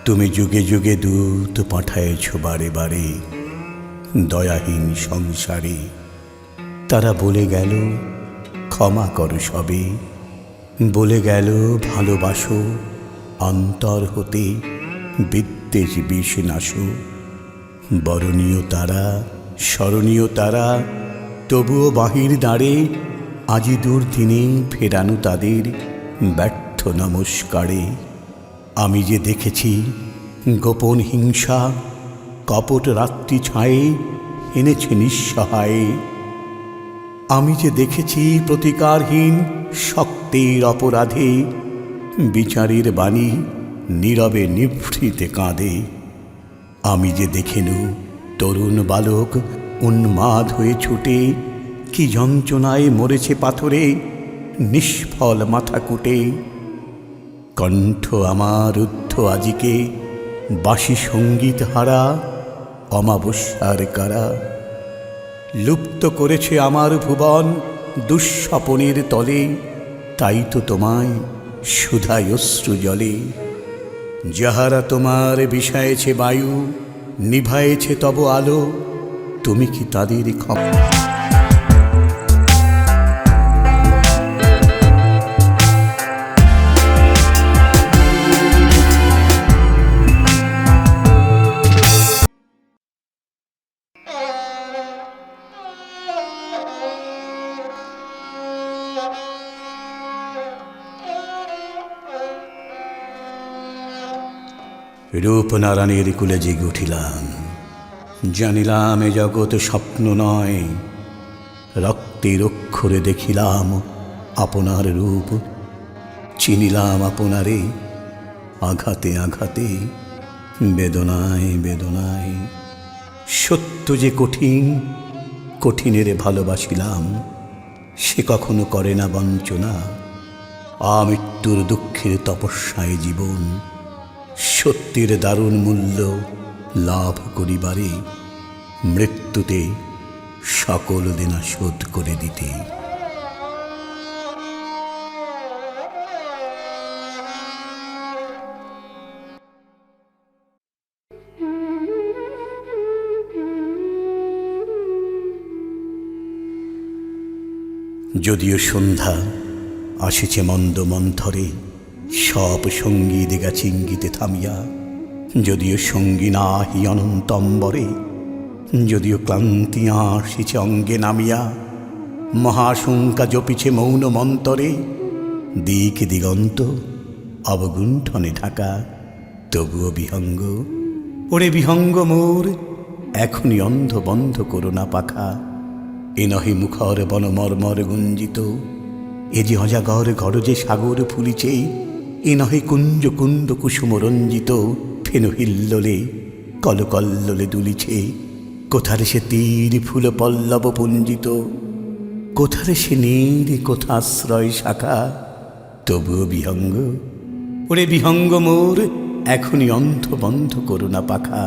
তুমি যুগে যুগে দূত পাঠায়েছ বারে বারে দয়াহীন সংসারে। তারা বলে গেল ক্ষমা করো সবে, বলে গেল ভালোবাসো অন্তর হতে বিদ্বেষ বিষ নাশো। বরণীয় তারা স্মরণীয় তারা, তবুও বাহির দাঁড়ে আজি দুর্দিনে ফেরানো তাদের ব্যর্থ নমস্কারে। আমি যে দেখেছি গোপন হিংসা কপট রাত্রি ছায়ে এনেছে নিঃসহায়ে। আমি যে দেখেছি প্রতিকারহীন শক্তের অপরাধে বিচারের বাণী নীরবে নিভৃতে কাঁদে। আমি যে দেখেনু তরুণ বালক উন্মাদ হয়ে ছুটে কি যন্ত্রণায় মরেছে পাথরে নিষ্ফল মাথা কুটে। কণ্ঠ আমার রুদ্ধ আজিকে বাসি সঙ্গীত হারা অমাবস্যার কারা। লুপ্ত করেছে আমার ভুবন দুঃস্বপনের তলে, তাই তো তোমায় সুধায় অশ্রু জলে। যাহারা তোমার বিষায়েছে বায়ু নিভায়েছে তব আলো, তুমি কি তাদের ক্ষমা? রূপনারায়ণের কুলে জেগে উঠিলাম, জানিলাম এ জগৎ স্বপ্ন নয়। রক্তের অক্ষরে দেখিলাম আপনার রূপ, চিনিলাম আপনারে আঘাতে আঘাতে বেদনায় বেদনায়। সত্য যে কঠিন, কঠিনের ভালোবাসিলাম, সে কখনো করে না বঞ্চনা। আমৃত্যুর দুঃখের তপস্যায় জীবন, সত্যের দারুণ মূল্য লাভ করিবারে মৃত্যুতে সকল দেনা শোধ করে দিতে। যদিও সন্ধ্যা আসিছে মন্দ মন্থরে, সব সঙ্গীত গেছে ইঙ্গিতে থামিয়া। যদিও সঙ্গী নাহি অনন্তম্বরে, যদিও ক্লান্তি আসিছে অঙ্গে নামিয়া। মহাশঙ্কা জপিছে মৌন মন্তরে, দিক দিগন্ত অবগুণ্ঠনে ঢাকা। তবুও বিহঙ্গ, ওরে বিহঙ্গ মোর এখনই অন্ধ বন্ধ করো না পাখা। এ নহে মুখর বনমর্মর গুঞ্জিত, এ যে অজাগর গরজে সাগর ফুলিছে। এ নহে কুঞ্জ কুন্দ কুসুম রঞ্জিত, ফেনু হিল্লোলে কলকল্লোলে দুলিছে। কোথারে সে তীর ফুল পল্লব পুঞ্জিত, কোথারে সে নীর কোথাশ্রয় শাখা। তবুও বিহঙ্গ, ওরে বিহঙ্গ মোর এখনই অন্ধ বন্ধ করো না পাখা।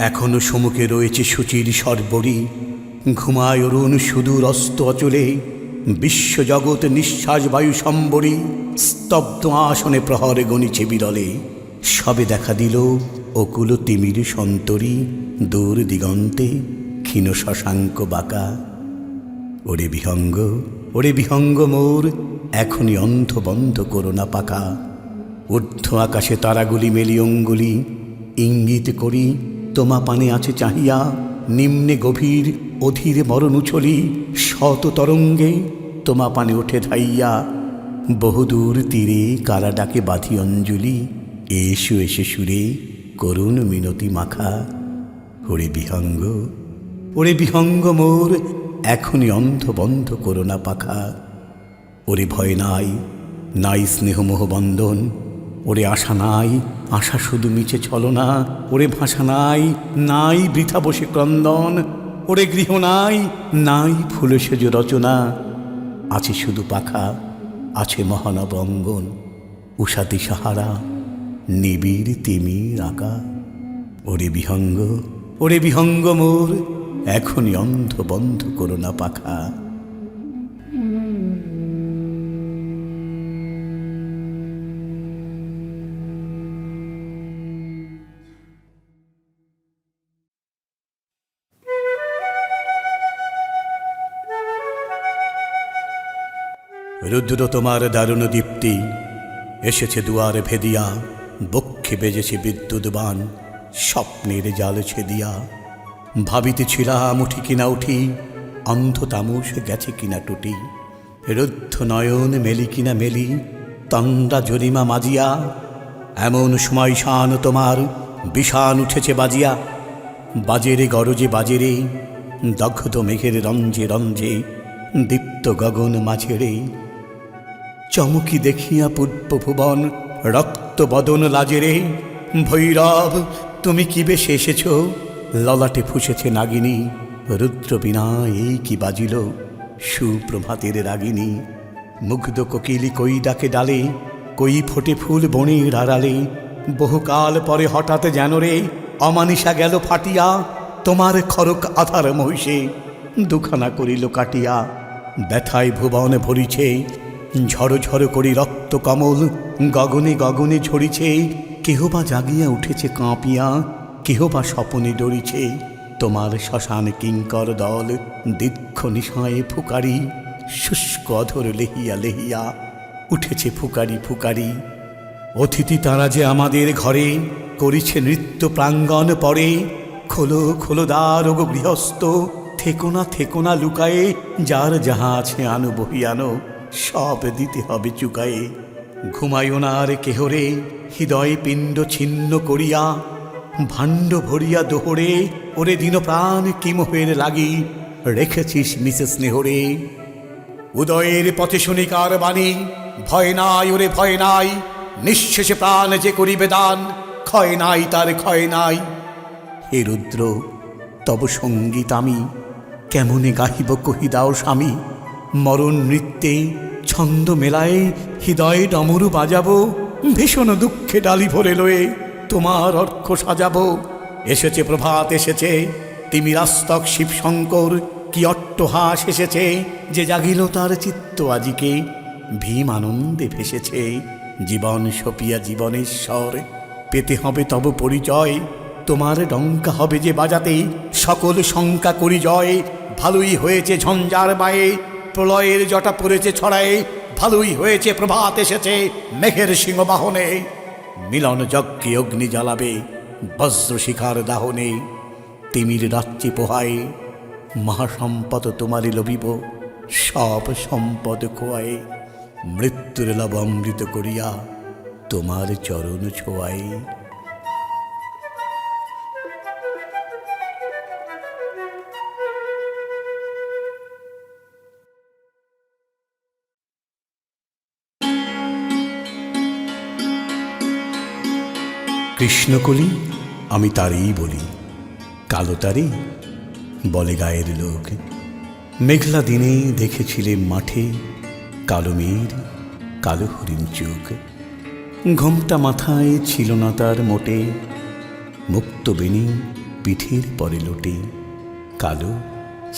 এখনো সম্মুখে রয়েছে সূচির সর্বরী, ঘুমায় অরুণ সুদূর অস্ত অচলে। বিশ্বজগৎ নিঃশ্বাস বায়ু সম্বরী, স্তব্ধ আসনে প্রহরে গণিছে বিরলে। সবে দেখা দিল অকুল তিমির সন্তরী, দূর দিগন্তে ক্ষীণ শশাঙ্ক বাঁকা। ওরে বিহঙ্গ, ওরে বিহঙ্গ মোর এখনই অন্ধ বন্ধ করো না পাখা। ঊর্ধ্ব আকাশে তারাগুলি মেলি অঙ্গুলি, ইঙ্গিত করি তোমা পানে আছে চাহিয়া। নিম্নে গভীর অধীর মরণ উছলি, শত তরঙ্গে তোমা পানে ওঠে ধাইয়া। বহুদূর তীরে কারা ডাকে বাঁধি অঞ্জলি, এসো এসে সুরে করুণ মিনতি মাখা। ওরে বিহঙ্গ, ওরে বিহঙ্গ মোর এখনই অন্ধ বন্ধ করো না পাখা। ওরে ভয় নাই, নাই স্নেহমোহ বন্ধন। ওরে আশা নাই, আশা শুধু মিছে ছলনা। ওরে ভাষা নাই, নাই বৃথা বসে ক্রন্দন। ওরে গৃহ নাই, নাই ফুল সেজ রচনা। আছে শুধু পাখা, আছে মহানব অঙ্গন। উষাতি সাহারা নিবিড় তিমির আঁকা। ওরে বিহঙ্গ, ওরে বিহঙ্গ মোর এখনই অন্ধ বন্ধ করো না পাখা। রুদ্র তোমার দারুণ দীপ্তি এসেছে দুয়ার ভেদিয়া, বক্ষে বেজেছে বিদ্যুৎ বাণ, স্বপ্নের জাল ছেদিয়া। ভাবিতেছিলাম উঠি কিনা উঠি, অন্ধ তামুষ গেছে কিনা টুটি। রুদ্ধ নয়ন মেলি কিনা মেলি, তন্দ্রা জরিমা মাজিয়া। এমন সময় শান তোমার বিষাণ উঠেছে বাজিয়া। বাজেরে গরজে বাজেরে, দগ্ধ মেঘের রঞ্জে রঞ্জে, দীপ্ত গগন মাঝেরে। চমকি দেখিয়া পূর্ব ভুবন, রক্ত বদন লাজেরে। ভৈরব তুমি কি বেশে এসেছ, ললাটে ফুসেছে নাগিনী। রুদ্র বিনা এই কি বাজিল, সুপ্রভাতের রাগিনী। মুগ্ধ কোকিলি কই ডাকে ডালে, কই ফোটে ফুল বনের আড়ালে। বহুকাল পরে হঠাৎ যেন রে অমানিসা গেল ফাটিয়া। তোমার খরক আধার মহিষে দুখানা করিল কাটিয়া। ব্যথায় ভুবন ভরিছে, ঝড় ঝড় করি রক্ত কমল, গগনে গগনে ঝরিছে। কেহ বা জাগিয়া উঠেছে কাঁপিয়া, কেহ বা স্বপনে ডরিছে। তোমার শ্মশান কিঙ্কর দল দীর্ঘ নিশয়ে ফুকারি, শুষ্ক অধর লেহিয়া লেহিয়া উঠেছে ফুকারি ফুকারি। অতিথি তারা যে আমাদের ঘরে, করিছে নৃত্য প্রাঙ্গণ পরে। খোলো খোলো দ্বার ওগো গৃহস্থ, থেকো না লুকায়ে। যার যাহা আছে আনো বহিয়ানো, সব দিতে হবে চুকায়ে। ঘুমায়ো না আর কেহরে, হৃদয় পিণ্ড ছিন্ন করিয়া। ভাণ্ড ভরিয়া দোহরে, ওরে দিন প্রাণ কি মোহের লাগি, রেখেছিস মিসেস নেহরে। উদয়ের পথে শুনিকার বাণী, ভয় নাই ওরে ভয় নাই। নিঃশেষে প্রাণ যে করিবে দান, ক্ষয় নাই তার ক্ষয় নাই। হে রুদ্র তব সঙ্গীত আমি কেমনে গাহিব কহি দাও স্বামী। মরণ নৃত্যে ছন্দ মেলায় হৃদয় ডমরু বাজাবো। ভীষণ দুঃখে ডালি ভরে লয়ে তোমার অর্ঘ সাজাবো। এসেছে প্রভাত এসেছে, তিমিরাস্তক শিবশঙ্কর কি অট্টহাস এসেছে। যে জাগিল তার চিত্ত আজিকে, ভীম আনন্দে ভেসেছে। জীবন সপিয়া জীবনেশ্বর, পেতে হবে তব পরিচয়। তোমার ডঙ্কা হবে যে বাজাতে, সকল শঙ্কা করি জয়। ভালোই হয়েছে ঝঞ্ঝার বায়ে, প্রলয়ের জটা পড়েছে ছড়ায়ে। ভালোই হয়েছে প্রভাত এসেছে মেঘের সিংহবাহনে। মিলন যজ্ঞে অগ্নি জ্বালাবে বজ্র শিখার দাহনে। তিমির রাত্রি পোহায় মহাসম্পদ তোমারই লভিব, সব সম্পদ খোয়ায়। মৃত্যুর লব অমৃত করিয়া তোমার চরণ ছোঁয়ায়। কৃষ্ণকলি আমি তারই বলি, কালো তারে বলে গায়ের লোক। মেঘলা দিনে দেখেছিলে মাঠে, কালো মেয়ের কালো হরিণ চোখ। ঘোমটা মাথায় ছিল না তার মোটে, মুক্ত বেণী পিঠের পরে লোটে। কালো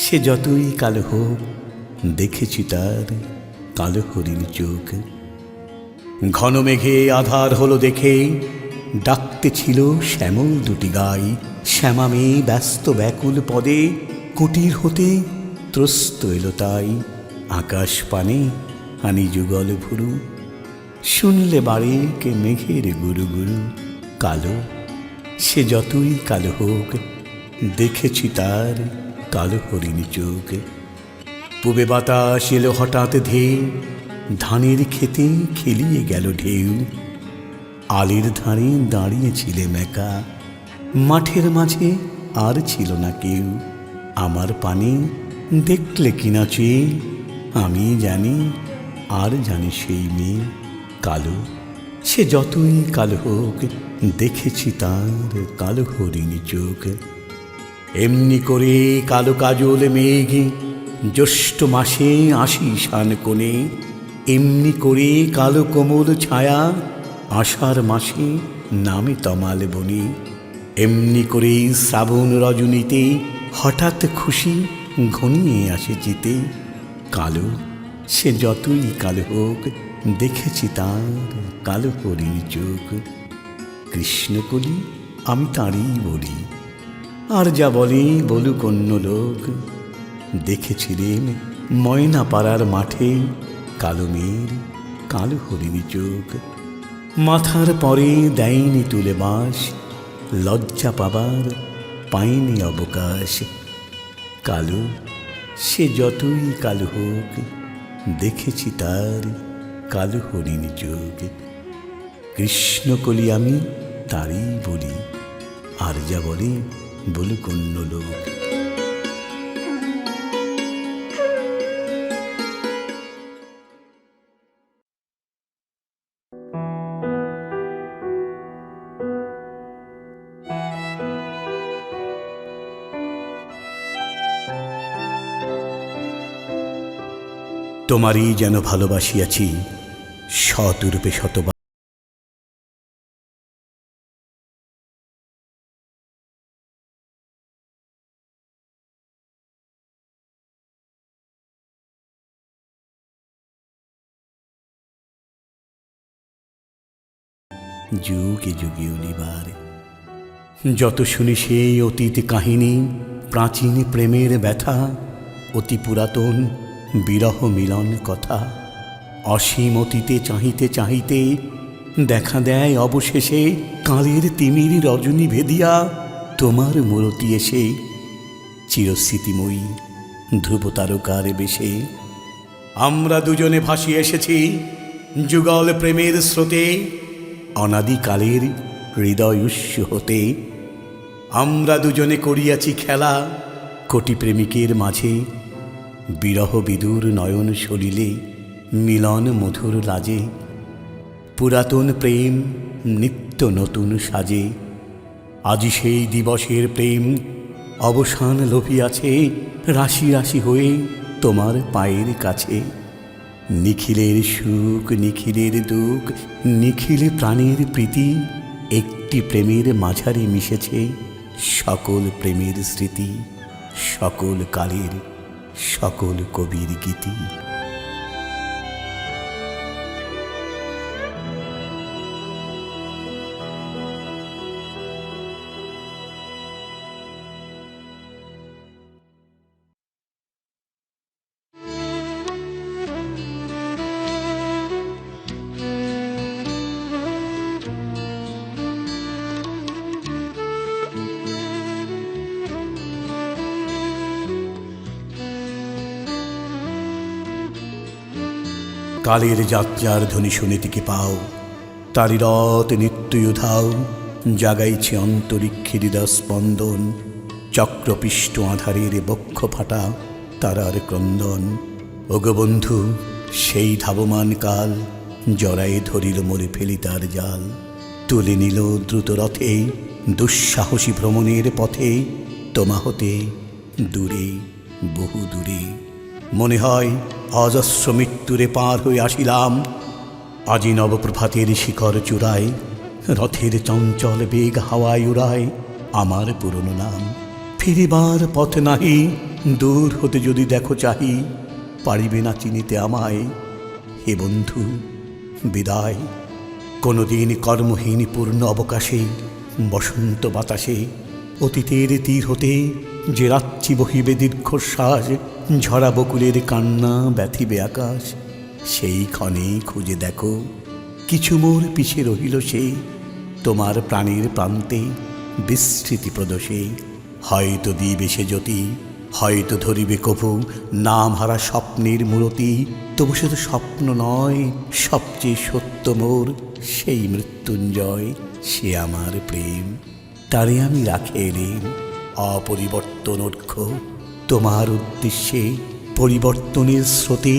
সে যতই কালো হোক, দেখেছি তার কালো হরিণ চোখ। ঘন মেঘে আধার হলো দেখে, ডাকতে ছিল শ্যামল দুটি গাই। শ্যামা মেয়ে ব্যস্ত ব্যাকুল পদে, কুটির হতে ত্রস্ত এলো তাই। আকাশ পানে আনি যুগল ভুরু, শুনলে বাড়ে কে মেঘের গুরু গুরু। কালো সে যতই কালো হোক, দেখেছি তার কালো হরিণ চোখ। পূবে বাতাস এলো হঠাৎ ধেয়ে, ধানের খেতে খেলিয়ে গেল ঢেউ। আলির ধারে দাঁড়িয়েছিলে মেকা, মাঠের মাঝে আর ছিল না কেউ। আমার পানে দেখলে কিনা চেয়ে, আমি জানি আর জানি সেই মেয়ে। কালো সে যতই কালো হোক, দেখেছি তার কালো হরিণ চোখ। এমনি করে কালো কাজল মেঘ জ্যৈষ্ঠ মাসে আসি শান কোণে। এমনি করে কালো কোমল ছায়া আষাঢ় মাসে নামে তমাল বনে। এমনি করে শ্রাবণ রজনীতে হঠাৎ খুশি ঘনিয়ে আসে জিতে। কালো সে যতই কালো হোক, দেখেছি তার কালো হরিণ চোখ। কৃষ্ণকলি আমি তাঁরই বলি, আর যা বলে বলুক অন্য লোক। দেখেছিলেন ময়না পাড়ার মাঠে, কালো মেয়ের কালো হরিণী চোখ। মাথার পরে দেয়নি তুলে বাঁশ, লজ্জা পাবার পায়নি অবকাশ। কালো সে যতই কালো হোক, দেখেছি তার কালো হরিণী চোখ। কৃষ্ণকলি আমি তারই বলি, আর যা বলে বলুক অন্য লোক। তোমারই যেন ভালোবাসিয়াছি শতরূপে শতবার। যুগে যুগে অনিবার যত শুনি সেই অতীত কাহিনী, প্রাচীন প্রেমের ব্যথা, অতি পুরাতন বিরহ মিলন কথা। অসীম অতীতে চাহিতে চাহিতে দেখা দেয় অবশেষে কালের তিমির রজনী ভেদিয়া তোমার মূরতি এসে, চিরস্মৃতিময়ী ধ্রুব তারকার বেশে। আমরা দুজনে ভাসিয়ে এসেছি যুগল প্রেমের স্রোতে, অনাদিকালের হৃদয় উৎস হতে। আমরা দুজনে করিয়াছি খেলা কোটি প্রেমিকের মাঝে, বিরহ বিদুর নয়ন সলিলে মিলন মধুর লাজে। পুরাতন প্রেম নিত্য নতুন সাজে, আজি সেই দিবসের প্রেম অবসান লোভিয়াছে, রাশি রাশি হয়ে তোমার পায়ের কাছে। নিখিলের সুখ নিখিলের দুঃখ, নিখিল প্রাণের প্রীতি, একটি প্রেমের মাঝারে মিশেছে সকল প্রেমের স্মৃতি, সকল কালের সকল কবির গীতি। কালের যাত্রার ধ্বনি শুনিতে পাও, তারি রথ নিত্যই উধাও, জাগাইছে অন্তরিক্ষে হৃদয় স্পন্দন। চক্রপিষ্ট আধারের বক্ষ ফাটা তারার ক্রন্দন। ওগো বন্ধু সেই ধাবমান কাল, জড়ায়ে ধরিল মোরে ফেলি তার জাল। তুলে নিল দ্রুত রথে দুঃসাহসী ভ্রমণের পথে, তোমা হতে দূরে বহু দূরে। মনে হয় অজস্র মৃত্যুরে পার হয়ে আসিলাম, আজি নবপ্রভাতের শিখর চূড়ায়। রথের চঞ্চল বেগ হাওয়ায় উড়ায় আমার পুরনো নাম। ফিরিবার পথ নাহি, দূর হতে যদি দেখো চাহি, পারিবে না চিনিতে আমায়। হে বন্ধু বিদায়। কোনোদিন কর্মহীন পূর্ণ অবকাশে, বসন্ত বাতাসে, অতীতের তীর হতে যে রাত্রি বহিবে দীর্ঘশ্বাস, ঝরা বকুলের কান্না ব্যথিবে আকাশ। সেই ক্ষণে খুঁজে দেখো কিছু মোর পিছে রহিল সে, তোমার প্রাণের প্রান্তে বিস্মৃতি প্রদোষে। হয়তো দিবে সে জ্যোতি, হয়তো ধরিবে কভু নাম হারা স্বপ্নের মূরতি। তবু সে তো স্বপ্ন নয়, সবচেয়ে সত্য মোর সেই মৃত্যুঞ্জয়। সে আমার প্রেম, তারে আমি রাখে এলেন অপরিবর্তন অর্ঘ্য। তোমার উদ্দেশ্যে পরিবর্তনের স্রোতে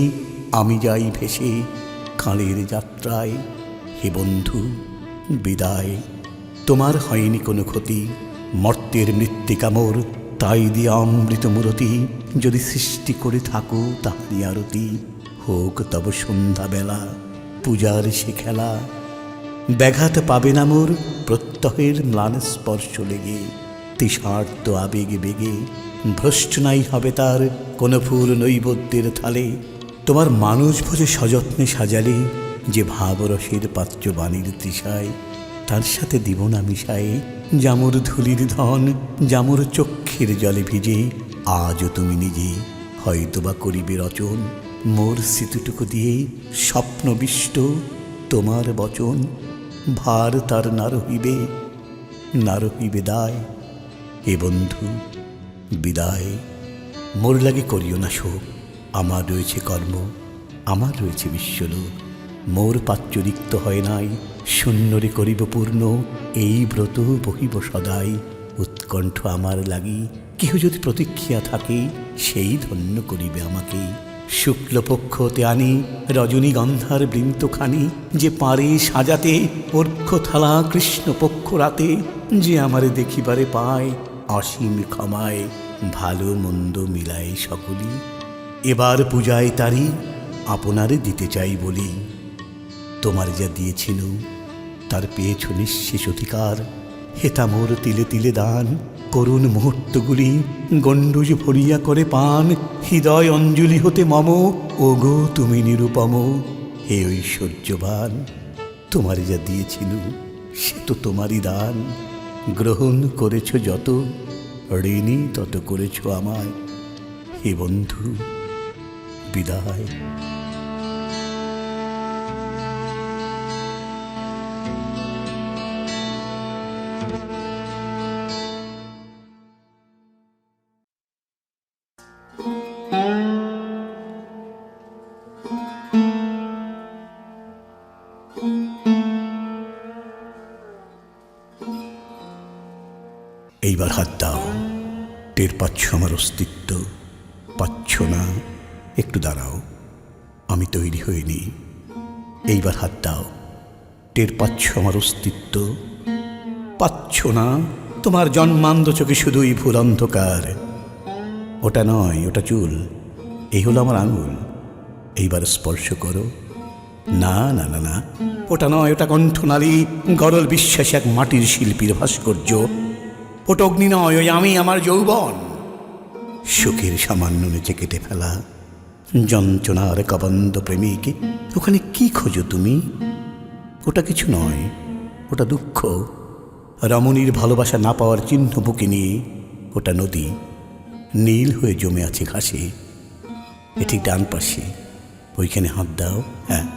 আমি যাই ভেসে কালের যাত্রায়। হে বন্ধু বিদায়। তোমার হয়নি কোনো ক্ষতি, মর্তের মৃত্তিকা মোর তাই দিয়ে অমৃত মূরতি। যদি সৃষ্টি করে থাকো তাহারি আরতি, হোক তব সন্ধ্যাবেলা পূজার সে খেলা। ব্যাঘাত পাবে না মোর প্রত্যহের ম্লান স্পর্শ লেগে, তৃষার্ত আবেগে বেগে ভ্রষ্ট নাই হবে তার কোনো ফুল নৈবেদ্যের থালে। তোমার মানুষ ভোজে সযত্নে সাজালে যে ভাবরসের পাত্র বাণীর তৃষায়, তার সাথে দিব না মিশায়ে জামুর ধুলির ধন, জামুর চক্ষের জলে ভিজে। আজও তুমি নিজে হয়তোবা করিবে রচন মোর স্মৃতিটুকু দিয়ে স্বপ্নবিষ্ট তোমার বচন ভার তার না রহিবে দায়। এ বন্ধু বিদায়, মোর লাগে করিও না শোক, আমার রয়েছে কর্ম, আমার রয়েছে বিশ্বলোক। মোর পাত্র রিক্ত হয় নাই, শূন্যরে করিব পূর্ণ, এই ব্রত বহিব সদাই। উৎকণ্ঠ আমার লাগি কেহ যদি প্রতীক্ষিয়া থাকে, সেই ধন্য করিবে আমাকে। শুক্লপক্ষতে আনি রজনীগন্ধার বৃন্তখানি, যে পারে সাজাতে অর্ঘ্য থালা কৃষ্ণপক্ষ রাতে। যে আমারে দেখিবারে পায় অসীম ক্ষমায়, ভালো মন্দ মিলায় সকলি। এবার পূজায় তারি আপনারে দিতে চাই বলি। তোমার যা দিয়েছিল তার পেয়েছ নিঃশেষ অধিকার, হেতা মোর তিলে তিলে দান। করুণ মুহূর্তগুলি গণ্ডুজ ভরিয়া করে পান, হৃদয় অঞ্জলি হতে মম। ওগো তুমি নিরুপম, হে ঐশ্বর্যবান। তোমার যা দিয়েছিল সে তো তোমারই দান, গ্রহণ করেছ যত, ঋণী তত করেছ আমায়। হে বন্ধু বিদায়। এইবার হাত দাও, টের পাচ্ছ আমার অস্তিত্ব? পাচ্ছ না? একটু দাঁড়াও, আমি তৈরি হইনি। এইবার হাত দাও, টের পাচ্ছ আমার অস্তিত্ব? পাচ্ছ না? তোমার জন্মান্ধ চোখে শুধুই ভুল অন্ধকার। ওটা নয়, ওটা চুল, এই হলো আমার আঙুল। এইবার স্পর্শ করো। না না না না, ওটা নয়, ওটা কণ্ঠনালী, গরল বিশ্বাসী এক মাটির শিল্পীর ভাস্কর্য। ওটা অগ্নি নয়, ওই আমি, আমার যৌবন। সুখের সামান্য নেচে কেটে ফেলা যন্ত্রণার কবন্ধ প্রেমিক। ওখানে কি খোঁজো তুমি? ওটা কিছু নয়, ওটা দুঃখ, রমণীর ভালোবাসা না পাওয়ার চিহ্ন বুকে নিয়ে। ওটা নদী, নীল হয়ে জমে আছে ঘাসে। এ ঠিক ডান পাশে, ওইখানে হাত দাও। হ্যাঁ,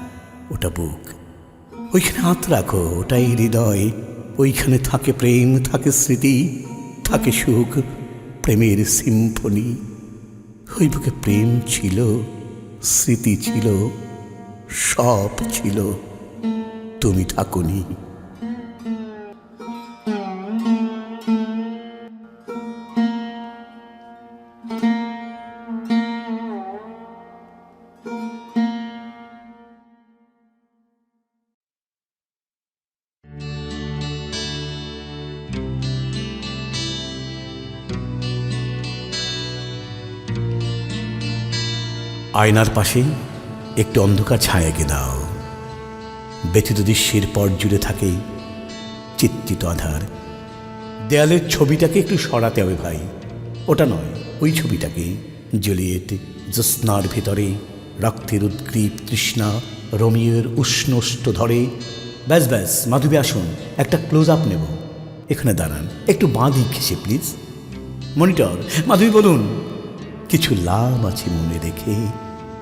ওটা বুক, ওইখানে হাত রাখো। ওটাই হৃদয়, ওইখানে থাকে প্রেম, থাকে স্মৃতি, থাকে সুখ, প্রেমের সিম্ফনি। ওই বুকে প্রেম ছিল, স্মৃতি ছিল, সব ছিল, তুমি থাকোনি। আয়নার পাশে একটু অন্ধকার ছায়া এঁকে দাও। ব্যথিত দৃশ্যের পর জুড়ে থাকে চিত্রিত আধার। দেয়ালের ছবিটাকে একটু সরাতে হবে ভাই। ওটা নয়, ওই ছবিটাকে। জুলিয়েট জ্যোৎস্নার ভেতরে, রক্তের উদ্গ্রীব তৃষ্ণা রোমিওর উষ্ণষ্ট ধরে। ব্যাস ব্যাস, মাধবী আসুন, একটা ক্লোজ আপ নেব। এখানে দাঁড়ান, একটু বাঁ দিক ঘেসে প্লিজ। মনিটর, মাধবী বলুন। কিছু লাভ আছে মনে রেখে,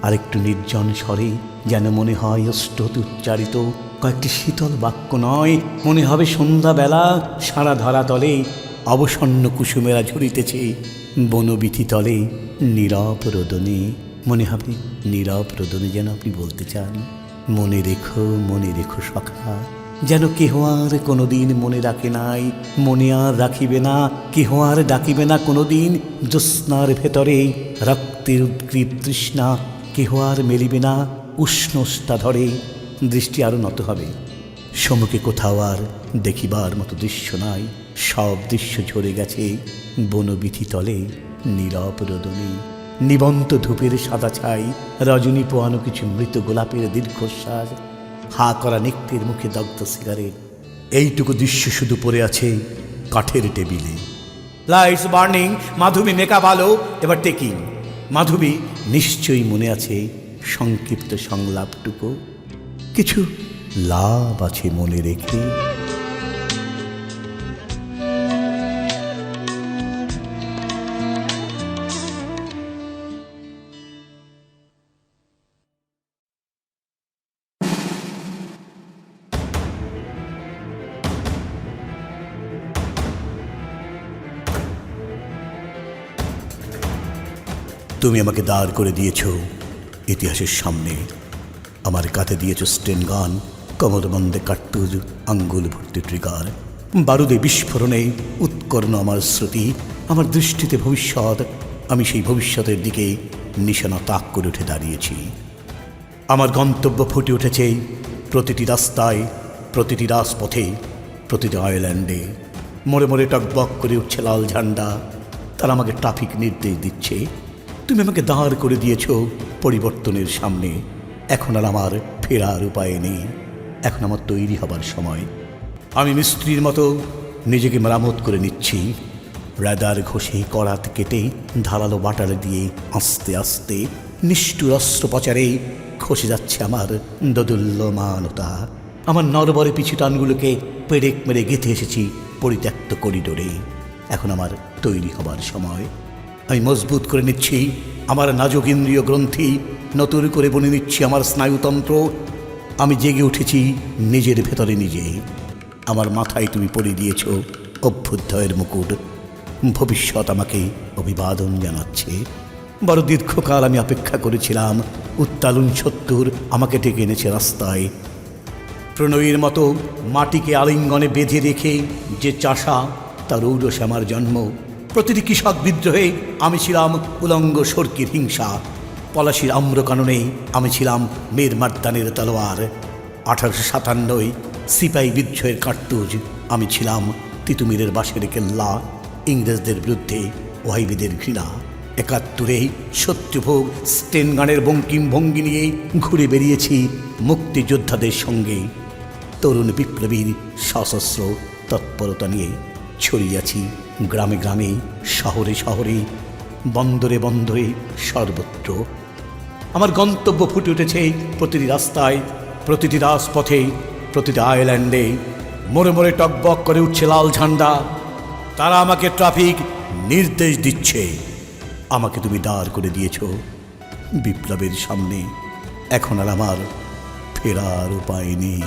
আর একটু নির্জন স্বরে, যেন মনে হয় অষ্টত উচ্চারিত কয়েকটি শীতল বাক্য নয়, মনে হবে সন্ধ্যাবেলা সারা ধরা তলে অবসন্ন কুসুমেরা ঝরিতেছে বনবিথি তলে নীরব রোদনে। মনে হবে নীরব রোদনে যেন আপনি বলতে চান, মনে রেখো সখা। যেন কেহ আর কোনোদিন মনে রাখে নাই, মনে আর রাখিবে না, কেহ আর ডাকিবে না কোনোদিন। জ্যোৎস্নার ভেতরে রক্তের উদ্গ্রীব তৃষ্ণা, কেহ আর মেলিবে না উষ্ণস্তা ধরে। দৃষ্টি আরও নত হবে, সম্মুখে কোথাও আর দেখিবার মতো দৃশ্য নাই। সব দৃশ্য ঝরে গেছে বনবিথি তলে নীরব রোদনে। নিবন্ত ধূপের সাদা ছাই, রজনী পোয়ানো কিছু মৃত গোলাপের দীর্ঘশ্বাস, হা করা নিত্যের মুখে দগ্ধ সিগারেট। এইটুকু দৃশ্য শুধু পড়ে আছে কাঠের টেবিলে। লাইটস বার্নিং, মাধবী মেকআপ আলো, এবার টেকিং। মাধবী, নিশ্চয়ই মনে আছে সংক্ষিপ্ত সংলাপটুকু? কিছু লাভ আছে মনে রেখে। তুমি আমাকে দাঁড় করে দিয়েছ ইতিহাসের সামনে। আমার কাঁধে দিয়েছ স্টেন গান, কমরবন্দে কাট্টুজ, আঙ্গুল ভর্তি ট্রিগার। বারুদে বিস্ফোরণে উৎকর্ণ আমার স্মৃতি, আমার দৃষ্টিতে ভবিষ্যৎ। আমি সেই ভবিষ্যতের দিকে নিশানা তাক করে উঠে দাঁড়িয়েছি। আমার গন্তব্য ফুটে উঠেছে প্রতিটি রাস্তায়, প্রতিটি রাজপথে, প্রতিটি আইল্যান্ডে। মোড়ে মোড়ে টকবক করে উঠছে লাল ঝান্ডা। তারা আমাকে ট্রাফিক নির্দেশ দিচ্ছে। তুমি আমাকে দাঁড় করে দিয়েছ পরিবর্তনের সামনে। এখন আর আমার ফেরার উপায় নেই। এখন আমার তৈরি হবার সময়। আমি মিস্ত্রির মতো নিজেকে মেরামত করে নিচ্ছি। রেদার ঘষে, করাত কেটে, ধারালো বাটারে দিয়ে আস্তে আস্তে নিষ্ঠুর অস্ত্রোপচারে খসে যাচ্ছে আমার দোদুল্যমানতা। আমার নরবরে পিছু টানগুলোকে পেরেক মেরে গেঁথে এসেছি পরিত্যক্ত করিডোরে। এখন আমার তৈরি হবার সময়। আমি মজবুত করে নিচ্ছি আমার নাজুক ইন্দ্রিয় গ্রন্থি, নতুন করে বনে নিচ্ছি আমার স্নায়ুতন্ত্র। আমি জেগে উঠেছি নিজের ভেতরে নিজে। আমার মাথায় তুমি পরে দিয়েছ অভ্যুদয়ের মুকুট। ভবিষ্যৎ আমাকে অভিবাদন জানাচ্ছে। বড় দীর্ঘকাল আমি অপেক্ষা করেছিলাম। উত্তালন ৭০ আমাকে ডেকে এনেছে রাস্তায়। প্রণয়ীর মতো মাটিকে আলিঙ্গনে বেঁধে রেখে যে চাষা, তার ঔরশ্যামার জন্ম। প্রতিটি কৃষক বিদ্রোহে আমি ছিলাম উলঙ্গ সর্কির হিংসা। পলাশির আম্রকাননে আমি ছিলাম মীর মার্দানের তলোয়ার। ১৮৫৭ সিপাহী বিদ্রোহের কার্তুজ আমি ছিলাম তিতুমিরের বাঁশের কেল্লা। ইংরেজদের বিরুদ্ধে ওয়াহিবিদের ঘৃণা। ৭১ শত্রুভোগ স্টেন গানের বঙ্কিম ভঙ্গি নিয়ে ঘুরে বেরিয়েছি মুক্তিযোদ্ধাদের সঙ্গে। তরুণ বিপ্লবীর সশস্ত্র তৎপরতা নিয়ে ছড়িয়েছি গ্রামে গ্রামে, শহরে শহরে, বন্দরে বন্দরে, সর্বত্র। আমার গন্তব্য ফুটে উঠেছে প্রতিটি রাস্তায়, প্রতিটি রাজপথে, প্রতিটি আইল্যান্ডে। মোড়ে মোড়ে টকবক করে উঠছে লাল ঝান্ডা। তারা আমাকে ট্রাফিক নির্দেশ দিচ্ছে। আমাকে তুমি দাঁড় করে দিয়েছ বিপ্লবের সামনে। এখন আর আমার ফেরার উপায় নেই।